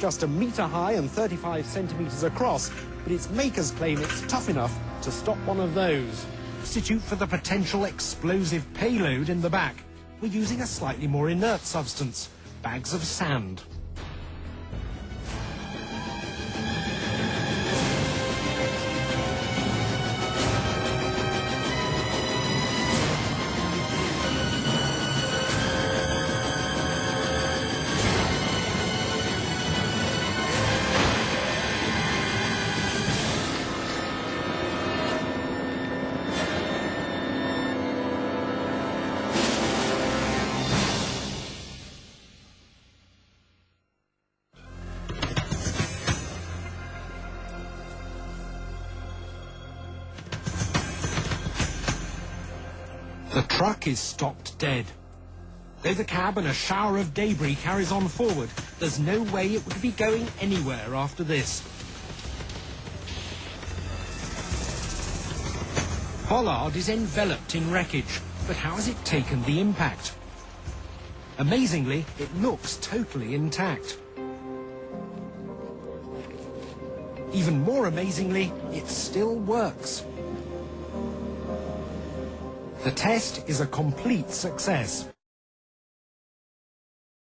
just a metre high and 35 centimetres across, but its makers claim it's tough enough to stop one of those. Substitute for the potential explosive payload in the back. We're using a slightly more inert substance, bags of sand. The truck is stopped dead. Though the cab and a shower of debris carries on forward, there's no way it would be going anywhere after this. Pollard is enveloped in wreckage, but how has it taken the impact? Amazingly, it looks totally intact. Even more amazingly, it still works. The test is a complete success.